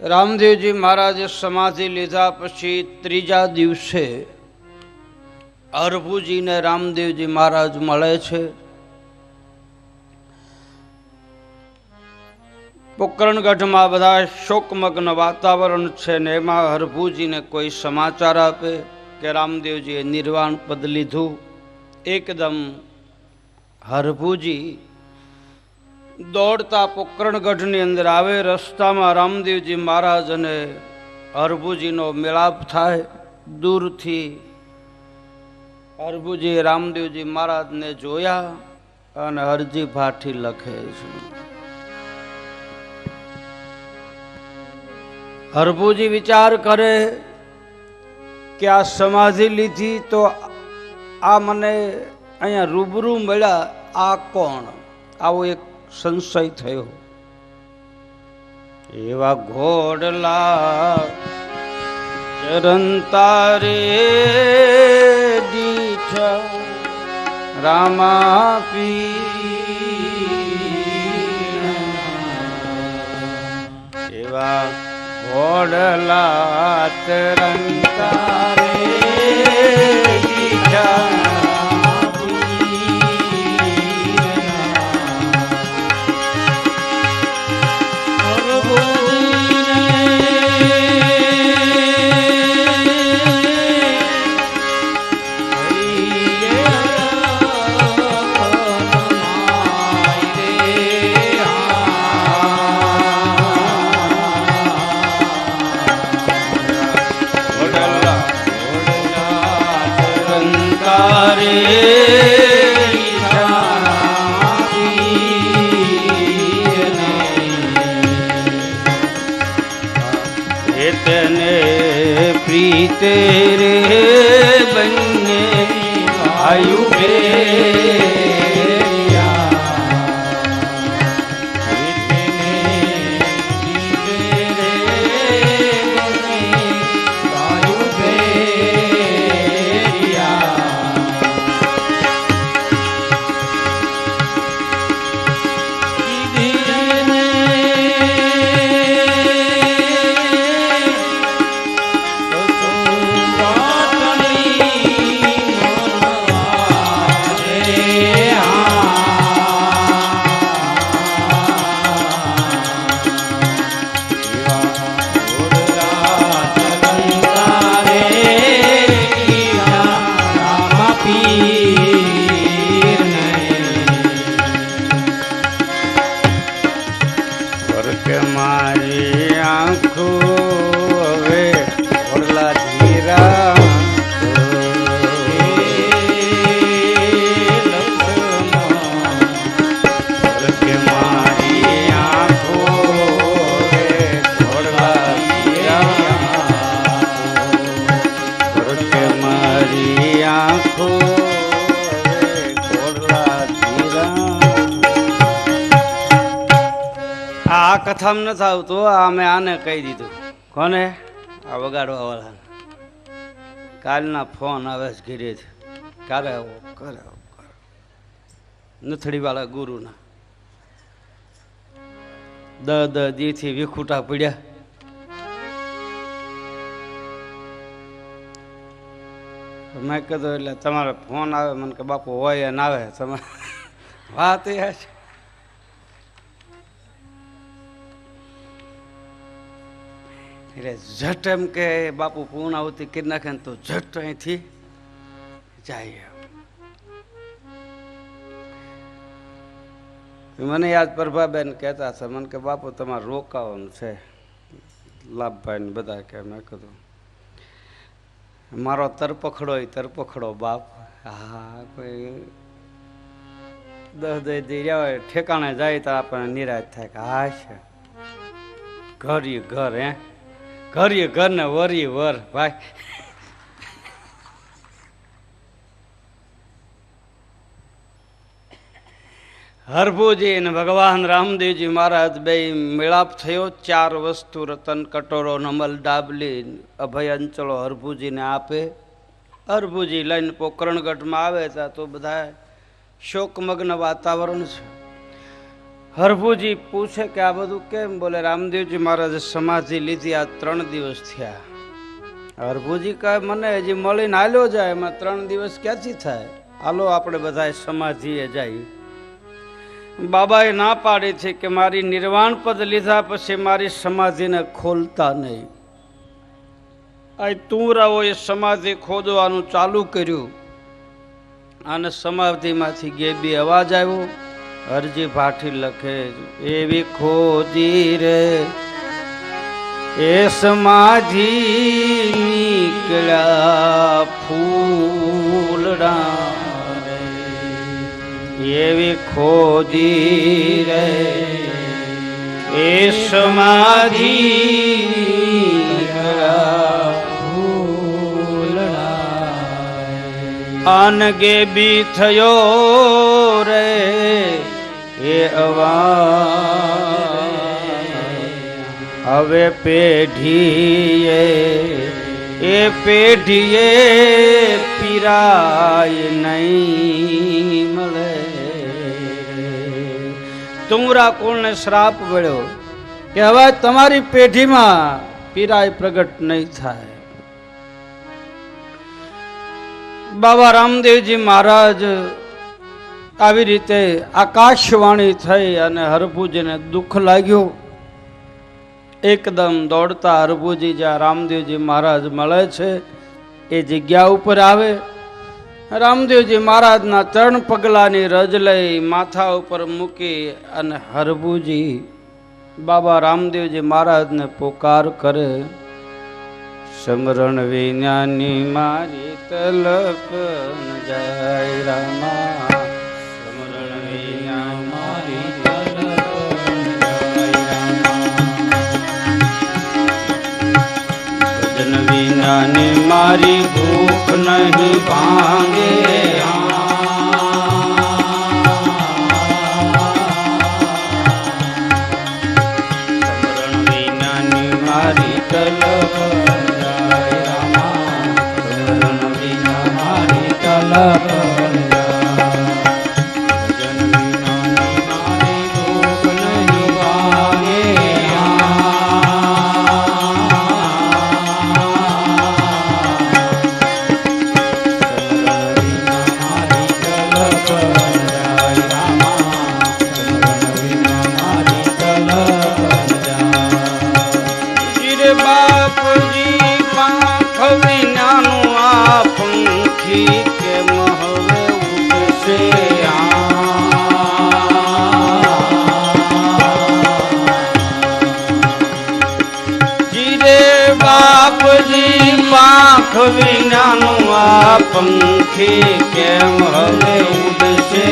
રામદેવજી મહારાજે સમાધિ લીધા પછી ત્રીજા દિવસે હરભુજીને રામદેવજી મહારાજ મળે છે. પોકરણગઢમાં બધા શોકમગ્ન વાતાવરણ છે ને એમાં હરભુજીને કોઈ સમાચાર આપે કે રામદેવજીએ નિર્વાણ પદ લીધું. એકદમ હરભુજી દોડતા પોકરણગઢની અંદર આવે. રસ્તામાં રામદેવજી મહારાજ અને હરભુજીનો મેળાપ થાય. દૂરથી હરભુજી રામદેવજી મહારાજને જોયા અને હરજી ભાઠી લખે છે. હરભુજી વિચાર કરે કે આ સમાધિ લીધી તો આ મને અહીંયા રૂબરૂ મળ્યા, આ કોણ? આવો એક સંશય થયો. એવા ઘોડલા ચરંતા રે દીઠ રામા પી, એવા ઘોડલા ચરંતા રે દીઠ तेरे बनने आयु કથામાં નથી આવતું. અમે આને કહી દીધું. કોને? આ વગાડવા વાળા. કાલના ફોન આવે છે ઘીરે. ક્યારે આવો? કરે આવો? નથડી વાળા ગુરુના 10 દીથી વિખૂટા પડ્યા. મેં કીધું એટલે તમારે ફોન આવે? મને કે બાપુ હોય ને આવે. તમે વાત એ છે. એટલે ઝટ એમ કે બાપુ પૂર્ણાહુતિ કરી નાખે ને તો ઝટ અહીંથી જાય. મને યાદ પ્રભાબેન કહેતા હતા, મને કે બાપુ તમારે રોકાવાનું છે, લાભભાઈ ને બધા કે. મેં કીધું મારો તરપખડો તરપખડો બાપ. હા, કોઈ 10 દી રહ્યા હોય ઠેકાણે જાય તો આપણને નિરાશ થાય કે હા છે ઘર ઘર. ઘર ઘર ને વરી વર ભાઈ. હરભુજી અને ભગવાન રામદેવજી મહારાજ બે મેળાપ થયો. 4 વસ્તુ રતન કટોરો નમલ ડાબલી અભય અંચળો હરભુજીને આપે. હરભુજી લઈને પોકરણગઢમાં આવે ત્યાં તો બધા શોકમગ્ન વાતાવરણ છે. હરભુજી પૂછે કે આ બધું કેમ? બોલે રામદેવજી મહારાજે સમાધિ લીધી આ 3 દિવસ થયા. હરભુજી કહે મને હજી મળીને હાલ્યો જાય, એમાં 3 દિવસ ક્યાંથી થાય? હાલો આપણે બધા સમાધિએ જાય. બાબાએ ના પાડી છે કે મારી નિર્વાણ પદ લીધા પછી મારી સમાધિને ખોલતા નહીં. આ તુંરાઓએ સમાધિ ખોદવાનું ચાલુ કર્યું અને સમાધિમાંથી ગેબી અવાજ આવ્યો. હરજી ભાઠી લખે એવી ખોદી રે એ સમાધિ નીકળ્યા ફૂલડા રે, એવી ખોદી રે એ સમાધિ નીકળ્યા ફૂલડા, અનગે બી થયો રે એ અવા હવે પેઢીએ એ પેઢીએ પીરાય નહીં મળે. તુંરા કુળને શ્રાપ મળ્યો કે હવે તમારી પેઢીમાં પીરાય પ્રગટ નહીં થાય. બાબા રામદેવજી મહારાજ આવી રીતે આકાશવાણી થઈ અને હરભુજીને દુઃખ લાગ્યું. એકદમ દોડતા હરભુજી જ્યાં રામદેવજી મહારાજ મળે છે એ જગ્યા ઉપર આવે. રામદેવજી મહારાજના ચરણ પગલાની રજ લઈ માથા ઉપર મૂકી અને હરભુજી બાબા રામદેવજી મહારાજને પોકાર કરે. સમરણ વિજ્ઞાની મારી તલપ ન જાય રામા, વિનાની મારી ભૂખ નહીં ભાંગે. સમરણ વિનાની મારી તલપ જાય રામા, સમરણ વિના મારી તલપ પાંખ વિનાનું આ પંખી કેમ હવે ઉડશે?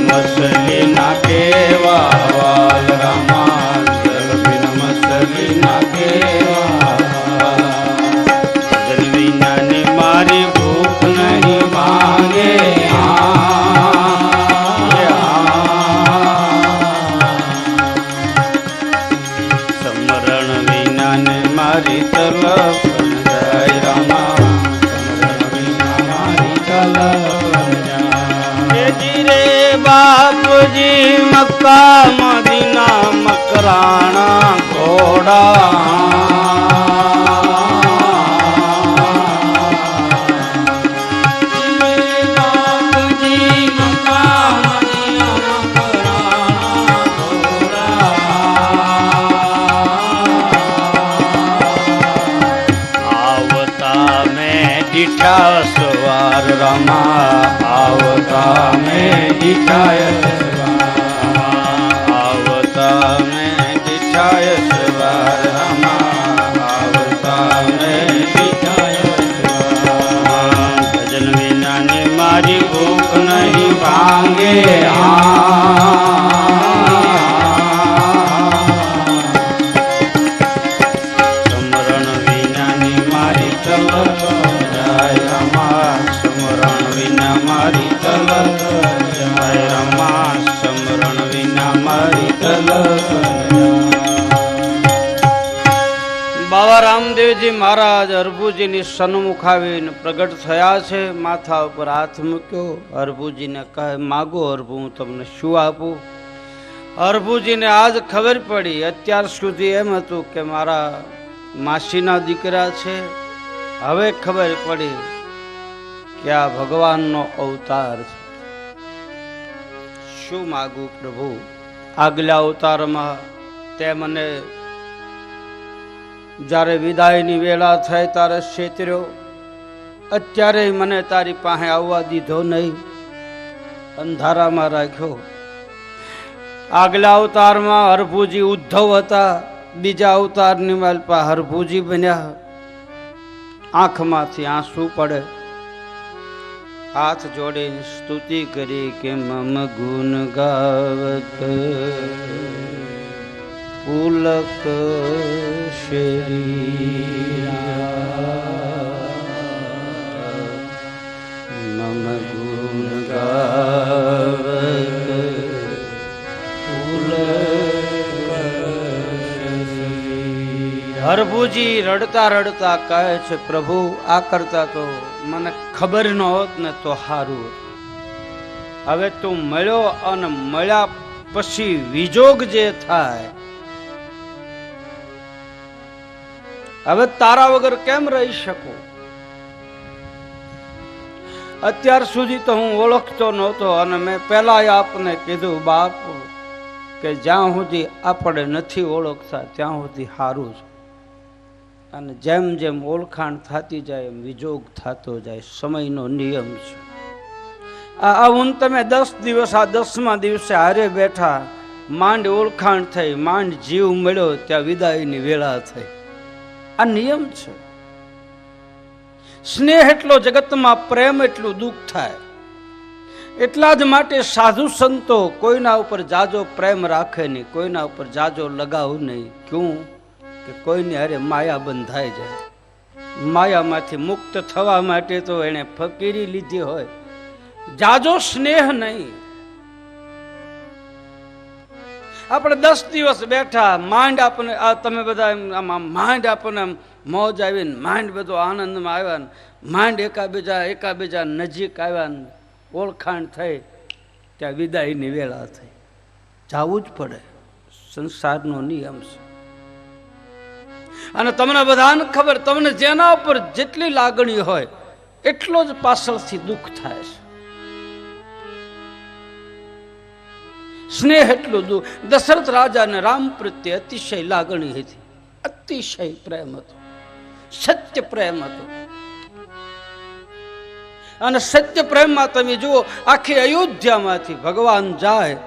મસલી ના કેવા વાલ રામા, મસલી ના કેવા વિનાની મારી ભૂખ નહીં ભાંગે. મારી તલપ જાય રામા, મારી તલપ રે બાપજી મક્કા મદીના મકરાણા ઘોડા. સવાર રામા આવતા મેં દીઠાય સવાર, આવતા મેં દીઠાય સવાર રામા, આવતા મેં દીઠાય સવાર. ભજન વિનાની મારી ભૂખ નહીં ભાંગે. સમરણ વિનાની મારી તલપ મારી તલપ જાય રામા, સમરણ વિના મારી તલપ. બાબા રામદેવજી મહારાજ હરભુજીની સન્મુખ આવીને પ્રગટ થયા છે. માથા ઉપર હાથ મૂક્યો. હરભુજીને કહે, માગો હરભુ, હું તમને શું આપું? હરભુજીને આજ ખબર પડી. અત્યાર સુધી એમ હતું કે મારા માસીના દીકરા છે. હવે ખબર પડી કે આ ભગવાનનો અવતાર છે. શું માગું પ્રભુ? આગલા અવતારમાં તે મને જ્યારે વિદાયની વેળા થઈ ત્યારે છેતર્યો. અત્યારે મને તારી પાસે આવવા દીધો નહીં, અંધારામાં રાખ્યો. આગલા અવતારમાં હરભુજી ઉદ્ધવ હતા, બીજા અવતારની માલપા હરભુજી બન્યા. આંખમાંથી આંસુ પડે. હાથ જોડીને સ્તુતિ કરી કે મમ ગુણ ગાવત પુલક મમ ગુણ ગાવત હરભુજી રડતા રડતા કહે છે, પ્રભુ આ કરતા તો મને ખબર ન હોત ને તો સારું. હવે તું મળ્યો અને મળ્યા પછી વિજોગ જે થાય, હવે તારા વગર કેમ રહી શકું? અત્યાર સુધી તો હું ઓળખતો નહોતો અને મેં પહેલા આપને કીધું, બાપ કે જ્યાં સુધી આપણે નથી ઓળખતા ત્યાં સુધી સારું છે. અને જેમ જેમ ઓળખાણ થતી જાય એમ વિજોગ થતો જાય. સમયનો નિયમ છે. આ હું તમે 10 દિવસ, આ 10મા દિવસે હારે બેઠા, માંડ ઓળખાણ થઈ, માંડ જીવ મળ્યો, ત્યાં વિદાયની વેળા થઈ. આ નિયમ છે. સ્નેહ એટલો જગતમાં, પ્રેમ એટલું દુઃખ થાય. એટલા જ માટે સાધુ સંતો કોઈના ઉપર જાજો પ્રેમ રાખે નહીં, કોઈના ઉપર જાજો લગાવ નહીં. ક્યું? કે કોઈની હારે માયા બંધાઈ જાય. માયામાંથી મુક્ત થવા માટે તો એને ફકીરી લીધી હોય, જાજો સ્નેહ નહીં. આપણે 10 દિવસ બેઠા, માંડ આપણને, આ તમે બધા આમાં માંડ આપણને મોજ આવીને, માંડ બધો આનંદમાં આવ્યા ને, માંડ એકાબીજા નજીક આવ્યા ને, ઓળખાણ થઈ, ત્યાં વિદાયની વેળા થઈ. જવું જ પડે, સંસારનો નિયમ છે. અને તમને બધાને ખબર, તમને જેના ઉપર જેટલી લાગણી હોય એટલો જ પાછળથી દુઃખ થાય છે. સ્નેહ એટલું દુઃખ. દશરથ રાજાને રામ પ્રત્યે અતિશય લાગણી હતી, અતિશય પ્રેમ હતો, સત્ય પ્રેમ હતો. અને સત્ય પ્રેમમાં તમે જુઓ, આખી અયોધ્યામાંથી ભગવાન જાય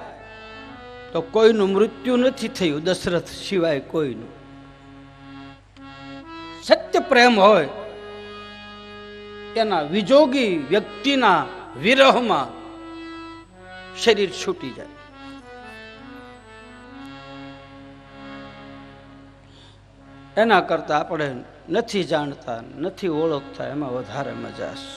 તો કોઈનું મૃત્યુ નથી થયું, દશરથ સિવાય કોઈનું. સત્ય પ્રેમ હોય, એના વિજોગી વ્યક્તિના વિરહમાં શરીર છૂટી જાય. એના કરતા આપણે નથી જાણતા, નથી ઓળખતા, એમાં વધારે મજા છે.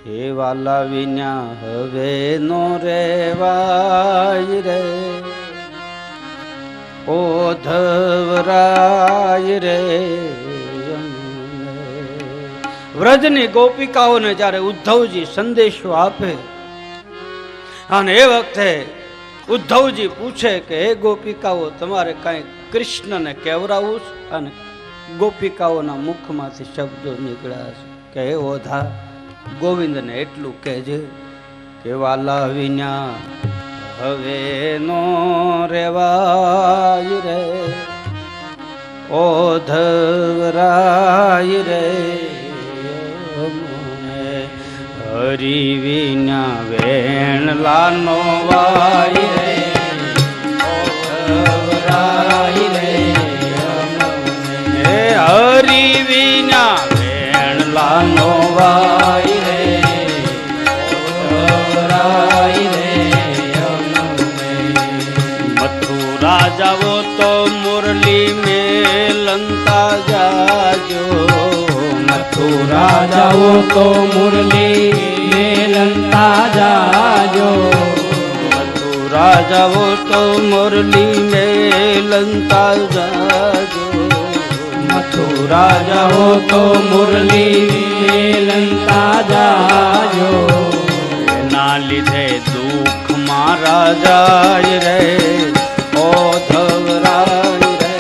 હે વાલા વિના હવે નો રેવાય રે, ઓ ધવરાય રે. વ્રજની ગોપિકાઓને જ્યારે ઉદ્ધવજી સંદેશો આપે, અને એ વખતે ઉદ્ધવજી પૂછે કે હે ગોપિકાઓ, તમારે કાંઈ કૃષ્ણને કહેવરાવું છે? અને ગોપિકાઓના મુખમાંથી શબ્દો નીકળ્યા છે કે હે ઓધા, ગોવિંદને એટલું કહેજે કે વાલા વિના હવે નો રેવાય રે, ઓ ધવરાય રે. હરી વિના વેણલાનો વાય રે, ઓ ધવરાય રે. હરી વિના વેણલાનો વાય રે, ઓ ધવરાય રે. મથુરા જાવો તો મુરલી મેલંતા જાજો, મથુરા જાવો તો મુરલી મેલંતા જાજો, રાજાઓ તો મુરલી મેલંતા જાજો, મથુરા જાઓ તો મુરલી મેલંતા જાજો, એના લીધે દુઃખ મારા જાય રે ઓ ધવરાય રે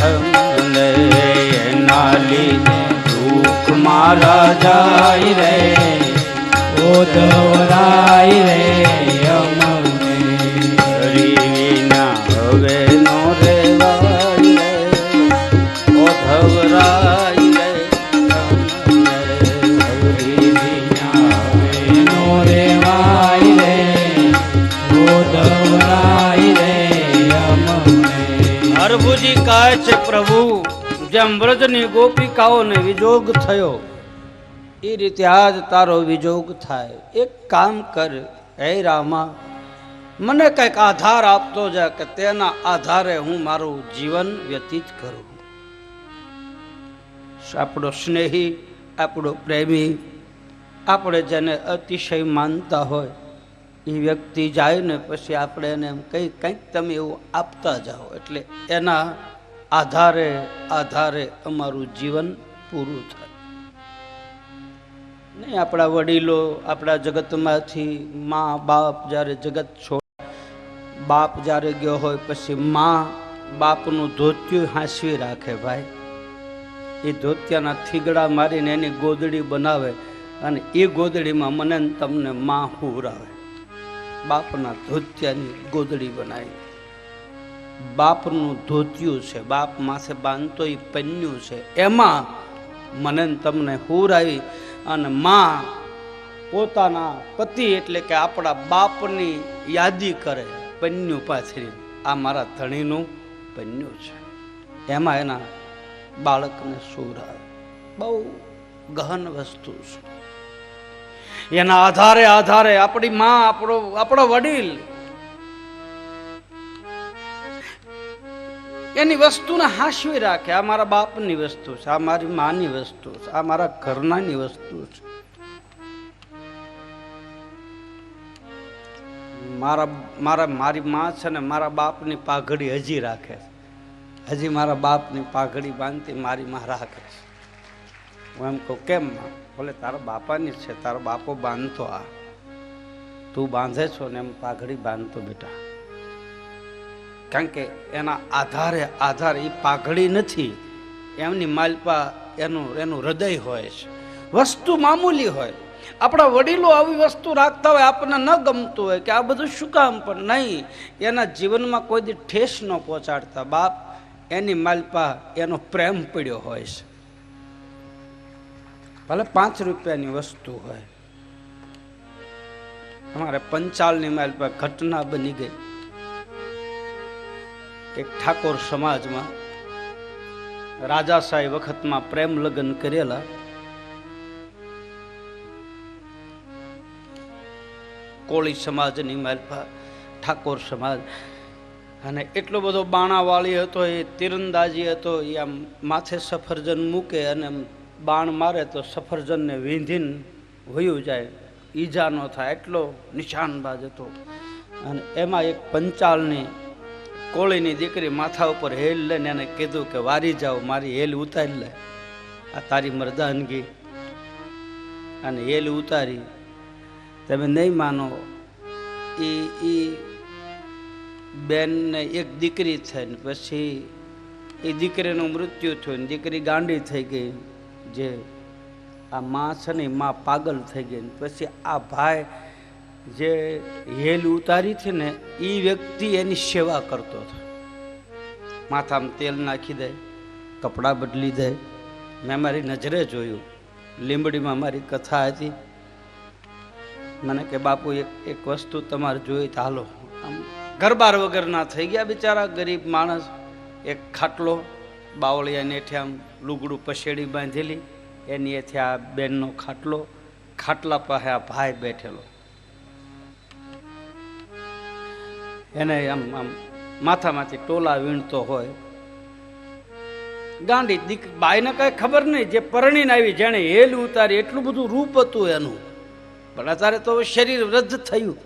અમને, એના લીધે દુઃખ મારા જાય રે ઓ ધવરાય રે અમને, હરી વિના હવે નો રેવાય રે ઓ ધવરાય રે અમને, હરી વિના હવે નો રેવાય રે ઓ ધવરાય રે અમને. હરભુજી કહે છે પ્રભુ જેમ વ્રજની ગોપિકાઓને વિજોગ થયો એ રીતે આજ તારો વિજોગ થાય. એક કામ કર હે રામા, મને કંઈક આધાર આપતો જા કે તેના આધારે હું મારું જીવન વ્યતીત કરું. આપણો સ્નેહી, આપણો પ્રેમી, આપણે જેને અતિશય માનતા હોય એ વ્યક્તિ જાય ને પછી આપણે એને કંઈક તમે એવું આપતા જાઓ એટલે એના આધારે આધારે અમારું જીવન પૂરું થાય. નહીં આપણા વડીલો આપણા જગતમાંથી મા બાપ જ્યારે જગત છોડ, બાપ જ્યારે ગયો હોય પછી મા બાપનું ધોતિયું હાંસવી રાખે ભાઈ. એ ધોતિયાના થીગડા મારીને એની ગોદડી બનાવે અને એ ગોદડીમાં મને ને તમને મા હુરાવે. બાપના ધોતિયાની ગોદડી બનાવી, બાપનું ધોતિયું છે, બાપ માથે બાંધતો એ પન્યું છે, એમાં મને ને તમને હુરાવી અને માં પોતાના પતિ એટલે કે આપણા બાપની યાદી કરે પન્યું પાથરી, આ મારા ધણીનું પન્યું છે, એમાં એના બાળકને સુરાવે. બહુ ગહન વસ્તુ છે. એના આધારે આધારે આપણી માં, આપણો વડીલ એની વસ્તુને હાંસવી રાખે. આ મારા બાપની વસ્તુ છે, આ મારી માની વસ્તુ છે, આ મારા ઘરનાની વસ્તુ છે. મારી માં છે ને મારા બાપની પાઘડી હજી રાખે છે, હજી મારા બાપની પાઘડી બાંધતી મારી માં રાખે છે. હું એમ કહું કેમ માં? બોલે તારા બાપાની છે, તારો બાપો બાંધતો, આ તું બાંધે છો ને એમ પાઘડી બાંધતો બેટા. કારણ કે એના આધારે આધારે એ પાઘડી નથી, એમની માલપા એનું હૃદય હોય છે. વસ્તુ મામૂલી હોય. આપણા વડીલો આવી વસ્તુ રાખતા હોય, આપણને ન ગમતું હોય કે આ બધું શું કામ, પણ નહીં, એના જીવનમાં કોઈ દી ઠેસ ન પહોંચાડતા બાપ એની માલપા એનો પ્રેમ પડ્યો હોય છે. ભલે 5 રૂપિયાની વસ્તુ હોય. અમારે પંચાલની માલપા ઘટના બની ગઈ. એક ઠાકોર સમાજમાં રાજાશાહી વખતમાં પ્રેમ લગ્ન કરેલા. કોળી સમાજની માલપા ઠાકોર સમાજ, અને એટલો બધો બાણાવાળી હતો, એ તીરંદાજી હતો. એ આમ માથે સફરજન મૂકે અને બાણ મારે તો સફરજનને વીંધીને વયું જાય, ઈજા ન થાય, એટલો નિશાનબાજ હતો. અને એમાં એક પંચાલની કોળીની દીકરી માથા ઉપર હેલ લઈને એને કીધું કે વારી જાઓ, મારી હેલ ઉતારી લે, આ તારી મર્દાનગી. અને હેલ ઉતારી. તમે નહીં માનો, એ બેનને એક દીકરી થઈ ને પછી એ દીકરીનું મૃત્યુ થયું ને દીકરી ગાંડી થઈ ગઈ. જે આ માં છે ને માં પાગલ થઈ ગઈ. પછી આ ભાઈ જે હેલ ઉતારી છે ને એ વ્યક્તિ એની સેવા કરતો હતો. માથામાં તેલ નાખી દે, કપડાં બદલી દે. મેં મારી નજરે જોયું. લીંબડીમાં મારી કથા હતી. મને કે બાપુ એક વસ્તુ તમારે જોઈ તો હાલો. આમ ઘરબાર વગરના થઈ ગયા બિચારા ગરીબ માણસ. એક ખાટલો બાવળિયાને હેઠે આમ લુગડું પછેડી બાંધેલી, એની હેઠે આ બેનનો ખાટલો, ખાટલા પાસે આ ભાઈ બેઠેલો. એને આમ આમ માથામાંથી ટોલા વીણતો હોય. ગાંડી બાઈને કઈ ખબર નહીં, જે પરણીને આવી જેણે હેલ ઉતારી એટલું બધું રૂપ હતું એનું, પણ અત્યારે તો શરીર વૃદ્ધ થયું.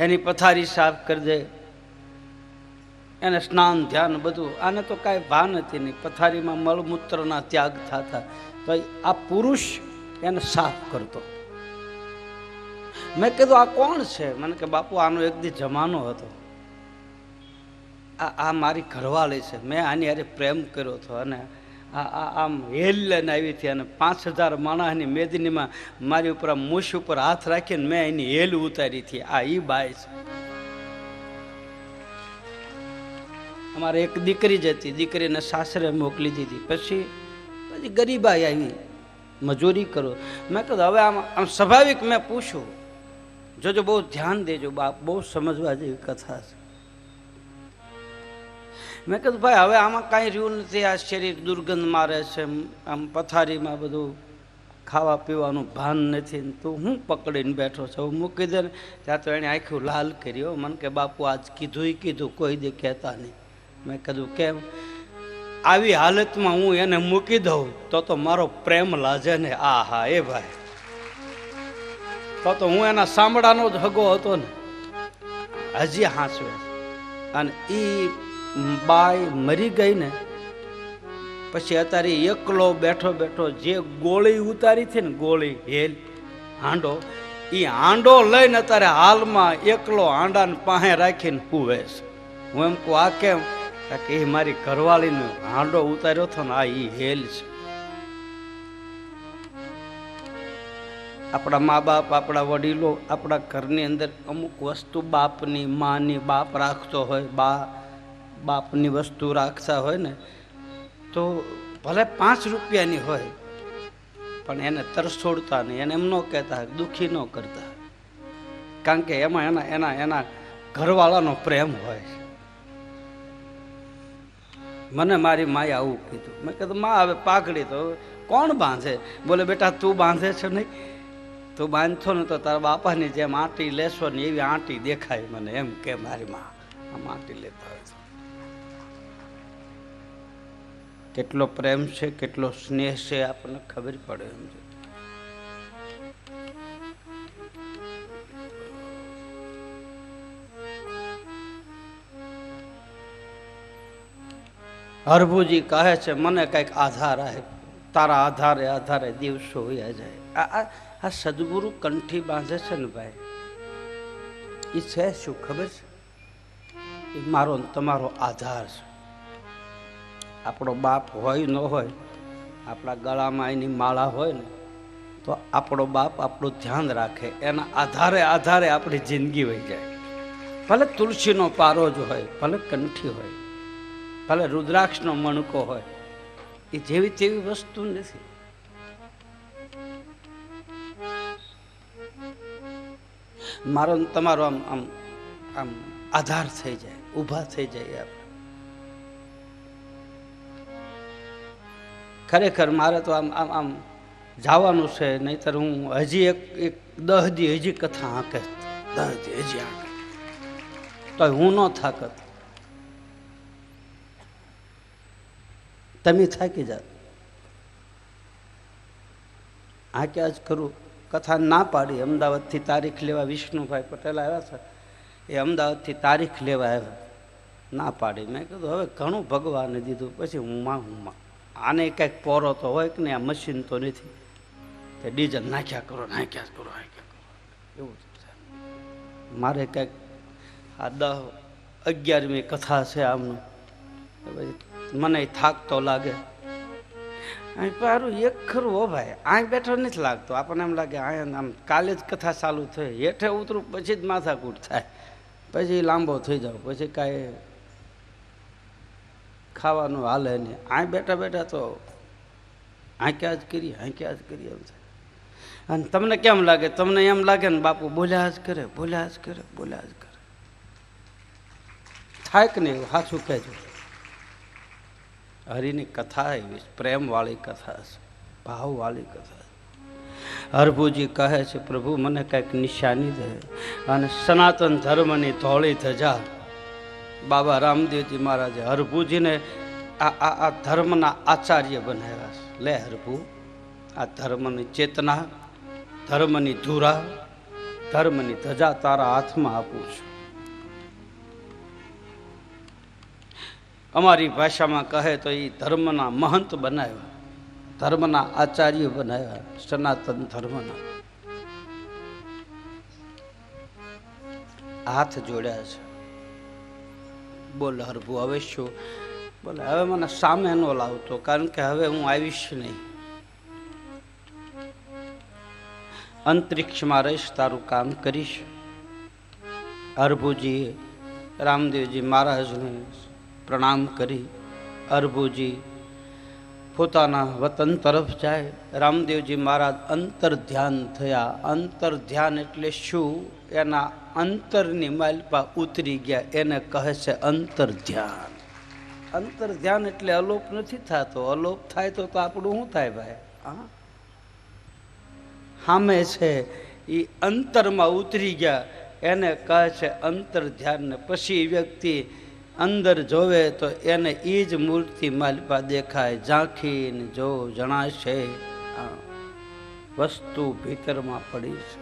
એની પથારી સાફ કરી દે, એને સ્નાન ધ્યાન બધું. આને તો કાંઈ ભાન હતી નહીં, પથારીમાં મળમૂત્રના ત્યાગ થતા, તો આ પુરુષ એને સાફ કરતો. મેં કીધું આ કોણ છે? મને કે બાપુ આનો એક દી જમાનો હતો, આ મારી ઘરવાળી છે, મેં આની હારે પ્રેમ કર્યો હતો અને આમ હેલ લઈને આવી હતી અને 5000 માણસની મેદનીમાં મારી ઉપર મૂછ ઉપર હાથ રાખીને મેં એની હેલ ઉતારી હતી. આ ઈ બાઈ છે. અમારે એક દીકરી જ હતી, દીકરીને સાસરે મોકલી દીધી. પછી ગરીબાઈ આવી, મજૂરી કરો. મેં કીધું હવે આમ સ્વાભાવિક મેં પૂછ્યું, જોજો બહુ ધ્યાન દેજો બાપ, બહુ સમજવા જેવી કથા છે. મેં કીધું ભાઈ હવે આમાં કાંઈ રહ્યું નથી, આ શરીર દુર્ગંધ મારે છે, આમ પથારીમાં બધું ખાવા પીવાનું ભાન નથી, તું હું પકડીને બેઠો છો, મૂકી દે ને. ત્યાં તો એણે આખું લાલ કર્યો. મને કે બાપુ આજ કીધું કોઈ દે કહેતા નહીં. મેં કીધું કેમ? આવી હાલતમાં હું એને મૂકી દઉં તો મારો પ્રેમ લાજે ને. આ હા એ ભાઈ, તો હું એના સાંભળાનો જ હગો હતો ને, હજી હાંસવે. અને એ બાઈ મરી ગઈ ને પછી અત્યારે એકલો બેઠો બેઠો જે ગોળી ઉતારી હતી ને, ગોળી હેલ હાંડો, એ હાંડો લઈને અત્યારે હાલમાં એકલો હાંડાને પાસે રાખીને પૂવે છે. હું એમ કહું આ કેમ? કે એ મારી ઘરવાળીનો હાંડો ઉતાર્યો હતો ને, આ એ હેલ છે. આપણા મા બાપ, આપણા વડીલો, આપણા ઘરની અંદર અમુક વસ્તુ બાપની, માની, બાપ રાખતો હોય, બાપની વસ્તુ રાખતા હોય ને, તો ભલે 5 રૂપિયાની હોય પણ એને તરસોડતા નહીં, એને એમ ન કહેતા, દુઃખી ન કરતા, કારણ કે એમાં એના ઘરવાળાનો પ્રેમ હોય. મને મારી માએ આવું કીધું. મેં કીધું માં હવે પાઘડી તો કોણ બાંધે? બોલે બેટા તું બાંધે છે નહીં, તું બાંધતો ને તો તારા બાપાની જેમ આંટી લેશો ને એવી આંટી દેખાય મને, એમ કે મારી માં આમ આંટી લેતા હોય. કેટલો પ્રેમ છે, કેટલો સ્નેહ છે, આપણને ખબર પડે એમ છે. હરભુજી કહે છે મને કઈક આધાર આવે, તારા આધારે આધારે દિવસો હોયા જાય. આ સદગુરુ કંઠી બાંધે છે ને ભાઈ, એ છે શું ખબર છે? એ મારો તમારો આધાર છે. આપણો બાપ હોય ન હોય, આપણા ગળામાં એની માળા હોય ને, તો આપણો બાપ આપણું ધ્યાન રાખે, એના આધારે આધારે આપણી જિંદગી વહી જાય. ભલે તુલસીનો પારો જ હોય, ભલે કંઠી હોય, ભલે રુદ્રાક્ષનો મણકો હોય, એ જેવી તેવી વસ્તુ નથી. મારો તમારો આમ આમ આમ આધાર થઈ જાય, ઊભા થઈ જાય. ખરેખર મારે તો આમ આમ આમ જવાનું છે, નહીતર હું હજી એક 10 દી હજી કથા હાંકે, 10 દી હજી હાંકે તો હું ન થાકત. તમે થાકી જાત. આ કે આજ કરું કથા ના પાડી. અમદાવાદથી તારીખ લેવા વિષ્ણુભાઈ પટેલ આવ્યા છે, એ અમદાવાદથી તારીખ લેવા આવ્યા, ના પાડી. મેં કીધું હવે ઘણું ભગવાને દીધું, પછી હું આને કંઈક પોરો તો હોય કે નહીં, આ મશીન તો નથી, તે ડીઝલ નાખ્યા કરો એવું મારે કંઈક આ 10-11મી કથા છે આમનું. મને થાક તો લાગે. અહીં પારું એક ખરું હો ભાઈ, અહીં બેઠો નથી લાગતો. આપણને એમ લાગે આમ કાલે જ કથા ચાલુ થઈ, હેઠે ઉતરું પછી જ માથાકૂટ થાય, પછી લાંબો થઈ જાવ, પછી કાંઈ ખાવાનું હાલે નહીં. અહીં બેઠા બેઠા તો ક્યાં જ કરીએ એમ થાય. અને તમને કેમ લાગે? તમને એમ લાગે ને બાપુ બોલ્યા જ કરે થાય કે નહીં? સાચું કહેજો. હરિની કથા એવી પ્રેમવાળી કથા છે, ભાવવાળી કથા. હરભુજી કહે છે પ્રભુ મને કંઈક નિશાની દે. અને સનાતન ધર્મની ધોળી ધજા બાબા રામદેવજી મહારાજે હરભુજીને આ ધર્મના આચાર્ય બનાવ્યા છે. લે હરભુ, આ ધર્મની ચેતના, ધર્મની ધુરા, ધર્મની ધજા તારા હાથમાં આપું છું. અમારી ભાષામાં કહે તો એ ધર્મના મહંત બનાવ્યા, ધર્મના આચાર્ય બનાવ્યા, સનાતન ધર્મના. હાથ જોડ્યા છે. બોલ હરભુ હવે શું? બોલે હવે મને સામે ન લાવતો, કારણ કે હવે હું આવીશ નહીં. અંતરિક્ષમાં રહીશ, તારું કામ કરીશ. હરભુજી રામદેવજી મહારાજને પ્રણામ કરી હરભુજી પોતાના વતન તરફ જાય. રામદેવજી મહારાજ અંતર ધ્યાન થયા. અંતર ધ્યાન એટલે શું? એના અંતરની માલપા ઉતરી ગયા, એને કહે છે અંતર ધ્યાન. અંતર ધ્યાન એટલે અલોપ નથી થતો. અલોપ થાય તો આપણું શું થાય ભાઈ? હા, સામે છે એ અંતરમાં ઉતરી ગયા, એને કહે છે અંતર ધ્યાન. ને પછી વ્યક્તિ અંદર જોવે તો એને એ જ મૂર્તિ માલપા દેખાય. ઝાંખીને જો જણાશે વસ્તુ ભીતરમાં પડી છે.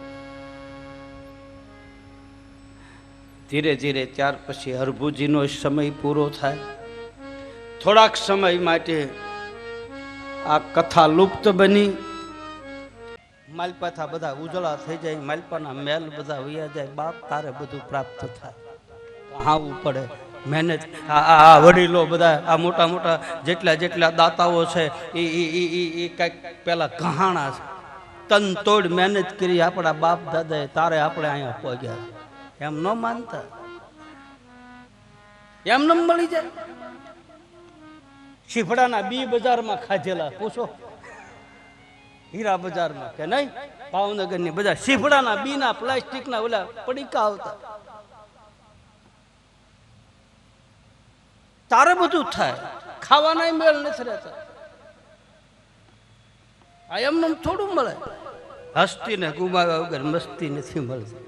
ધીરે ધીરે ત્યાર પછી હરભુજીનો સમય પૂરો થાય. થોડાક સમય માટે આ કથા લુપ્ત બની. માલપાથા બધા ઉજળા થઈ જાય, માલપાના મેલ બધા વયા જાય. બાપ તારે બધું પ્રાપ્ત થાય, હાવું પડે મહેનત. આ વડીલો બધા, આ મોટા મોટા જેટલા દાતાઓ છે એ કંઈક પેલા કહાણા છે. તન તોડ મહેનત કરી આપણા બાપ દાદાએ, તારે આપણે અહીંયા પહોંચ્યા. એમ ન માનતા, એમ ન મળી જાય. શીફડાના બી બજારમાં ખાધેલા પૂછો, હીરા બજારમાં કે નહીં, ભાવનગર ની બધા શીફડાના બીના પ્લાસ્ટિકના ઓલા પડીકા આવતા. તારે બધું થાય, ખાવાના મેળ નથી રહેતા. આ એમને થોડું મળે. હસ્તી ને ગુમાવ્યા વગર મસ્તી નથી મળતી.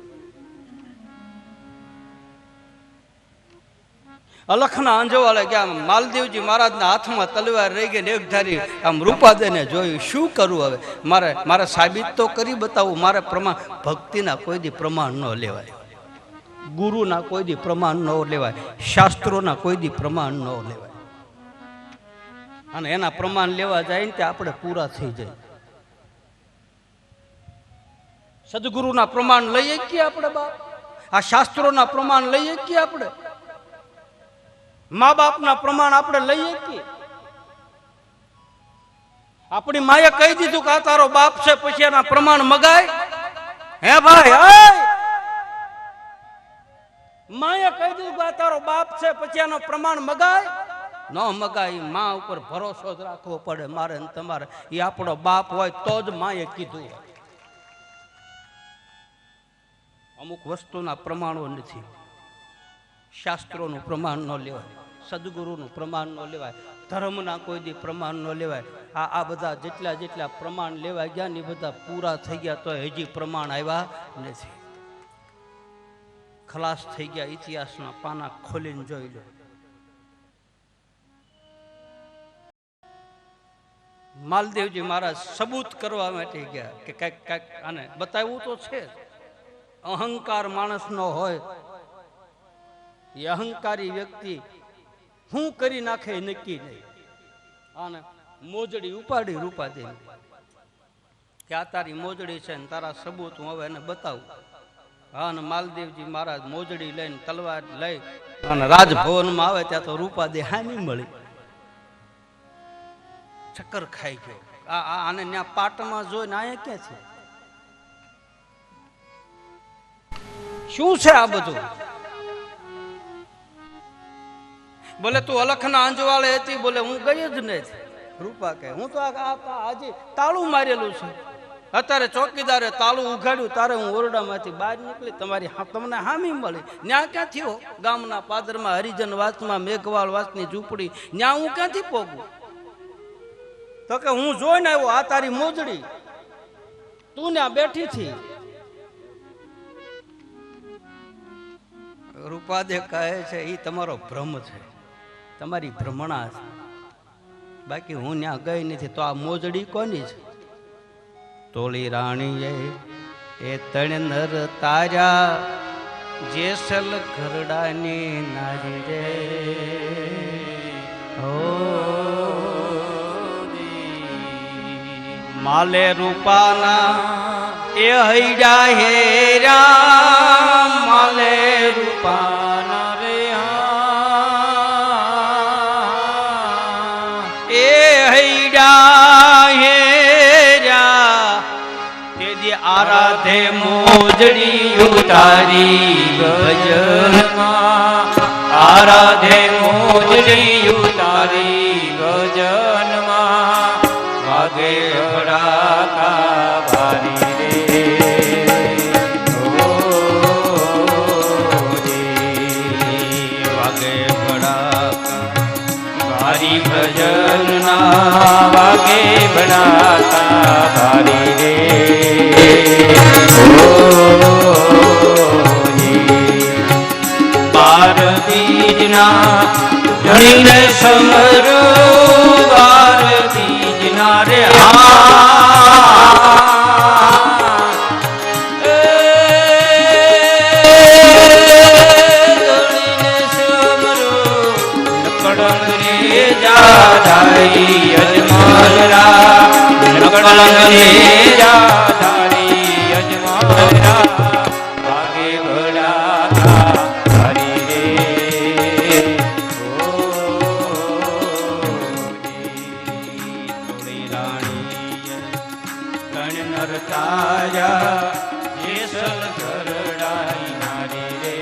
અલખના અંજવાળે ગયા. માલદેવજી મહારાજના હાથમાં તલવાર રહી ગઈ ને એક ધારી આમ રૂપાદેને જોયું. શું કરું હવે? મારે સાબિત તો કરી બતાવું. મારે પ્રમાણ, ભક્તિના કોઈ દી પ્રમાણ ન લેવાય, ગુરુના કોઈ દી પ્રમાણ ન લેવાય, શાસ્ત્રોના કોઈ દી પ્રમાણ ન લેવાય. અને એના પ્રમાણ લેવા જાય ને ત્યાં આપણે પૂરા થઈ જાય. સદગુરુના પ્રમાણ લઈએ કે આપણે બાપ? આ શાસ્ત્રોના પ્રમાણ લઈએ કે આપણે? મા બાપના પ્રમાણ આપણે લઈએ કે? આપણી માએ કહી દીધું કે આ તારો બાપ છે, પછી એના પ્રમાણ મગાય? હે ભાઈ, માએ કહી દીધું કે આ તારો બાપ છે, પછી એનો પ્રમાણ મગાય? ન મગાય. મા ઉપર ભરોસો જ રાખવો પડે મારે ને તમારે. એ આપણો બાપ હોય તો જ માએ કીધું. અમુક વસ્તુના પ્રમાણો નથી. શાસ્ત્રોનું પ્રમાણ ન લેવાય, સદગુરુનું પ્રમાણ ન લેવાય, ધર્મના કોઈ દી પ્રમાણ ન લેવાય. આ બધા જેટલા પ્રમાણ લેવા ગયા ને બધા પૂરા થઈ ગયા તો હજી પ્રમાણ આવ્યા નથી. ખલાસ થઈ ગયા. ઇતિહાસના પાના ખોલીને જોઈ લો. માલદેવજી મહારાજ સબૂત કરવા માટે ગયા કે કઈક આને બતાવવું તો છે. અહંકાર માણસનો હોય, એ અહંકારી વ્યક્તિ શું કરી નાખે નક્કી નહીં. આને મોજડી ઉપાડી રૂપાદે કે આ તારી મોજડી છે ને તારા સબૂત હું હવે એને બતાવું. હા, અને માલદેવજી મહારાજ મોજડી લઈને તલવાર લઈ અને રાજભવનમાં આવે ત્યાં તો રૂપાદે હામી મળી. ચક્કર ખાઈ ગયો. આને ત્યાં પાટમાં જોઈને આયા ક્યાં છે? શું છે આ બધું? બોલે તું અલખના અંજવાળે હતી? બોલે હું ગઈ જ નહીં. રૂપા કહે હું તો આજે તાળું મારેલું છે. અત્યારે ચોકીદારે તાળું ઉઘાડ્યું, તારે હું ઓરડામાંથી બહાર નીકળી, તમને હામી મળી. ન્યા ક્યાંથી હો? ગામના પાદરમાં હરિજન વાસમાં મેઘવાળ વાસની ઝૂંપડી, ન્યા હું ક્યાંથી પોગું? તો કે હું જોઈને આવ્યો આ તારી મોજડી, તું ત્યાં બેઠી થી. રૂપાદે કહે છે એ તમારો ભ્રમ છે, તમારી ભ્રમણા છે, બાકી હું ત્યાં ગઈ નથી. તો આ મોજડી કોની છે? તોળી રાણીએ એ તણ નર તારા જેસલ ખરડાની નારી રે હો માલે રૂપાના એ હૈડા હેરા માલે રૂપાના રે એ હૈડા હેરા તેજી આરાધે મોજડી ઉતારી ગજનમાં આરાધે મોજડી ઉતારી ગજનમાં વાગે ભડાકા ભારી રે વાગે ભડાકા ભારી ભજનના વાગે ભડાકા ભારી રે બાર બીજના ધણીને સમરો બાર બીજના રે ધણીને સમરો નકળંગ રે જાધાઈ અજમલરા નકળંગ રે જાધાઈ અજમલરા આગે ભડાકા હરી રે થોડી રાણી કણ નર તારા જેસલ ઘરડાઈ નારી રે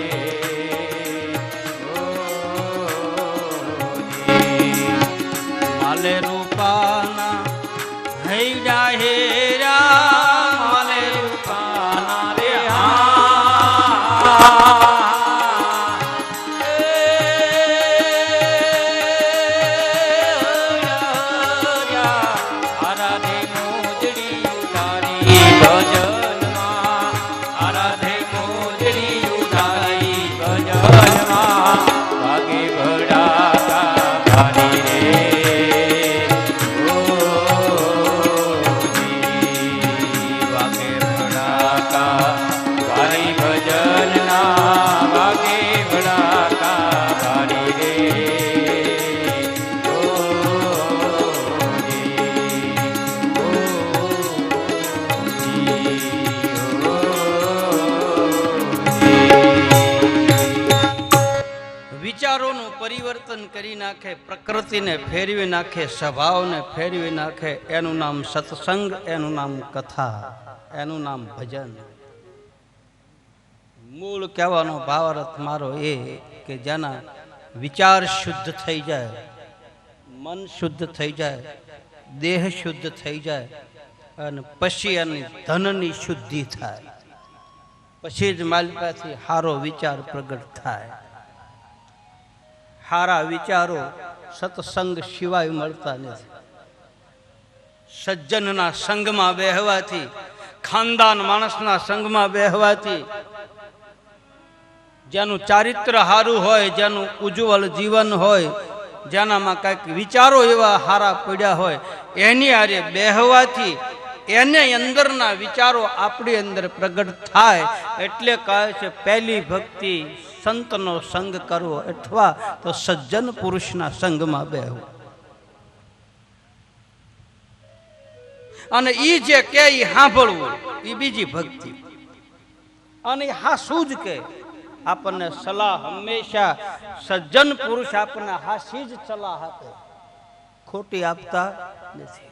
માલે રૂપાના હૈડા હેરા માલે રૂપાના રે આરાધે મોજડી ઉતારી ભજનમાં આરાધે મોજડી ઉતારી ભજનમાં વાગે ભડાકા ભારી રે વાગે ભડાકા ભારી ભજનના વાગે ભડાકા ભારી રે વિચારોનું પરિવર્તન કરી નાખે, પ્રકૃતિને ફેરવી નાખે, સ્વભાવને ફેરવી નાખે, એનું નામ સત્સંગ, એનું નામ કથા, એનું નામ ભજન. મૂળ કહેવાનો ભાવાર્થ મારો એ કે જેના વિચાર શુદ્ધ થઈ જાય, મન શુદ્ધ થઈ જાય, દેહ શુદ્ધ થઈ જાય અને પછી એની ધનની શુદ્ધિ થાય, પછી જ માલિકાથી સારો વિચાર પ્રગટ થાય. સારા વિચારો સત્સંગ સિવાય મળતા નથી. સજ્જનના સંગમાં બેહવાથી, ખાનદાન માણસના સંગમાં બેહવાથી, જેનું ચારિત્ર સારું હોય, જેનું ઉજ્જવળ જીવન હોય, જેનામાં કંઈક વિચારો એવા સારા પડ્યા હોય, એની હારે બેહવાથી એને અંદરના વિચારો આપણી અંદર પ્રગટ થાય. એટલે કહે છે પહેલી ભક્તિ સંતનો સંગ કરવો અથવા તો સજ્જન પુરુષના સંગમાં બેહવું. અને ઈ જે કે ઈ સાંભળવું એ બીજી ભક્તિ. અને હાસું જ કે આપણને સલાહ હંમેશા સજ્જન પુરુષ આપણને હાસી જ સલાહ આપે, ખોટી આપતા નથી.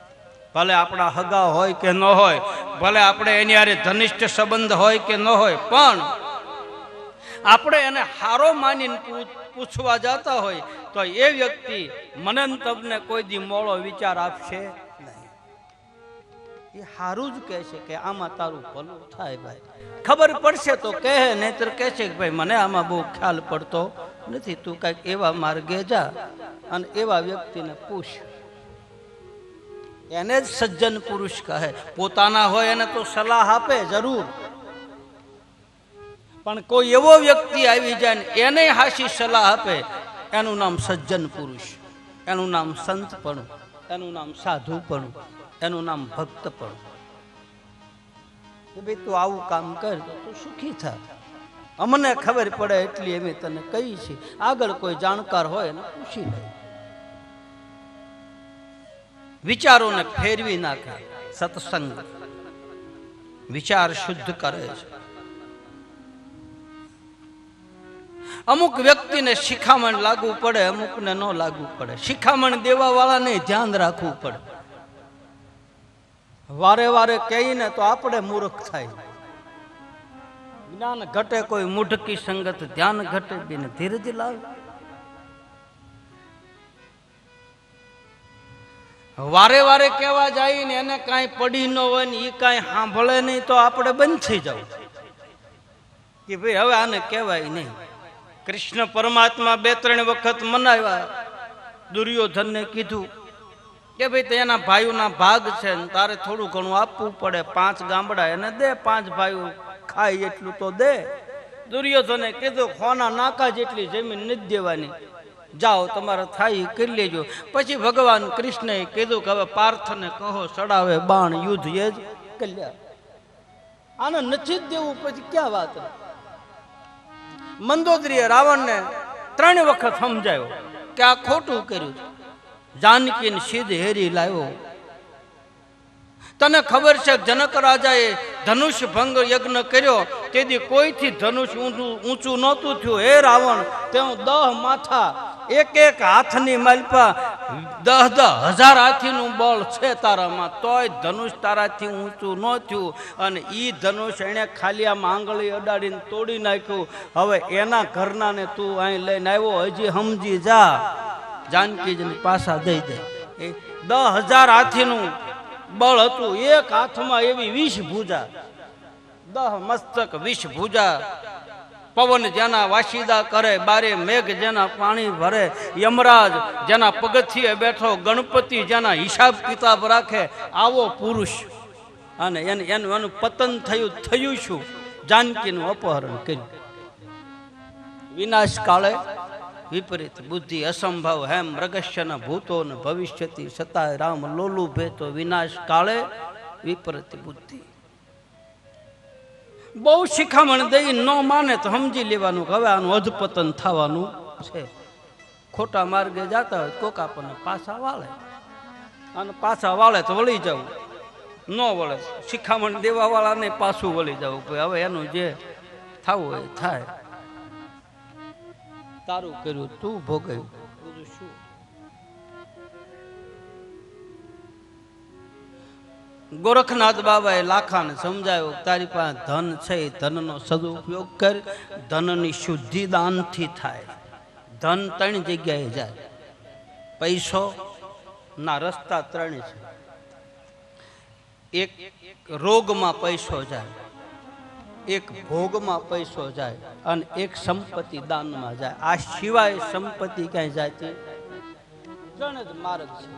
ભલે આપણા હગા હોય કે ન હોય, ભલે આપણે એની હારે ઘનિષ્ઠ સંબંધ હોય કે ન હોય, પણ આપણે એને હારો માનીને પૂછવા જતા હોય તો એ વ્યક્તિ મને તમને કોઈ દી મોળો વિચાર આપશે નહીં. એ હારું જ કહે છે કે આમાં તારું ભલું થાય ભાઈ. ખબર પડશે તો કહે, નહીતર કહે છે કે ભાઈ મને આમાં બહુ ખ્યાલ પડતો નથી, તું કંઈક એવા માર્ગે જા અને એવા વ્યક્તિને પૂછ. એને જ સજ્જન પુરુષ કહે. પોતાના હોય એને તો સલાહ આપે જરૂર, પણ કોઈ એવો વ્યક્તિ આવી જાય ને એને હાસી સલાહ આપે, એનું નામ સજ્જન પુરુષ, એનું નામ સંતપણું, એનું નામ સાધુપણું, એનું નામ ભક્તપણું. કે ભાઈ તું આવું કામ કર તો તું સુખી થા. અમને ખબર પડે એટલી અમે તને કહી છે. આગળ કોઈ જાણકાર હોય એને પૂછી લે. વિચારોને ફેરવી નાખે સત્સંગ, વિચાર શુદ્ધ કરે છે. અમુક વ્યક્તિને શિખામણ લાગુ પડે, અમુકને ન લાગુ પડે. શિખામણ દેવા વાળાને ધ્યાન રાખવું પડે. વારે વારે કહીને તો આપણે મૂર્ખ થાય. જ્ઞાન ઘટે કોઈ મૂઢકી સંગત, ધ્યાન ઘટે બેને ધીરજ લાવે. વારે વારે કહેવા જાય ને એને કાંઈ પડી ન હોય ને એ કાંઈ સાંભળે નહીં તો આપણે બંધ થઈ જાવ કે ભાઈ હવે આને કહેવાય નહીં. કૃષ્ણ પરમાત્મા 2-3 વખત મનાવ્યા. દુર્યોધનને કીધું કે ભાઈ તેના ભાઈઓના ભાગ છે ને તારે થોડું ઘણું આપવું પડે. 5 ગામડા એને દે, 5 ભાઈઓ ખાય એટલું તો દે. દુર્યોધને કીધું ખોના નાકા જેટલી જમીન નથી દેવાની, જાઓ તમારે થાય કરી લેજો. પછી ભગવાન કૃષ્ણએ કીધું કે હવે પાર્થને કહો ચડાવે બાણ, યુદ્ધ એ જ કલ્યાણ. આને નથી જ દેવું પછી ક્યાં વાત. મંદોદરીએ રાવણને 3 વખત સમજાયો કે આ ખોટું કર્યું. જાનકીને સીધ હેરી લાવ્યો. તને ખબર છે જનક રાજાએ ધનુષ ભંગ યજ્ઞ કર્યો તેથી કોઈથી ધનુષ ઊંચું નહોતું થયું. હે રાવણ, તે 10 માથા, એક હાથની માલપા 10,000 હાથીનું બળ છે તારામાં, તોય ધનુષ તારાથી ઊંચું ન થયું. અને ઈ ધનુષ એને ખાલી આમ આંગળી અડાડીને તોડી નાખ્યું. હવે એના ઘરનાને તું અહીં લઈને આવ્યો, હજી સમજી જા. જાનકીજીને પાછા દઈ દે. એ 10,000 હાથીનું બળ હતું. એક હાથમાં એવી 20 ભુજા, 10 મસ્તક 20 ભુજા. પવન જેના વાસીદા કરે, બારે મેઘ જેના પાણી ભરે, યમરાજ જેના પગથિયે બેઠો, ગણપતિ જેના હિસાબ કિતાબ રાખે, આવો પુરુષ. અને એનું પતન થયું શું? જાનકીનું અપહરણ કર્યું. વિનાશ કાળે વિપરીત બુદ્ધિ, અસંભવ હેમ મૃગશ્યના ભૂતો ને ભવિષ્યતિ સતાય રામ લોલુ ભેતો. વિનાશ કાળે વિપરીત બુદ્ધિ. બહુ શિખામણ દઈ ન માને તો સમજી લેવાનું કે હવે આનું અધપતન થવાનું છે. ખોટા માર્ગે જતા હોય કોક આપણને પાછા વાળે, અને પાછા વાળે તો વળી જવું, ન વળે શિખામણ દેવા વાળાને પાછું વળી જવું. હવે એનું જે થવું હોય થાય. તારું કર્યું તું ભોગવ્યું, બીજું શું? ગોરખનાથ બાબાએ લાખાને સમજાયો તારી પાસે ધન છે, ધનનો સદુપયોગ કર. ધનની શુદ્ધિ દાનથી થાય. ધન 3 જગ્યાએ જાય. પૈસો ના રસ્તા 3 છે. એક રોગમાં પૈસો જાય, એક ભોગમાં પૈસો જાય, અને એક સંપત્તિ દાનમાં જાય. આ સિવાય સંપત્તિ ક્યાંય જાય? 3 જ માર્ગ છે.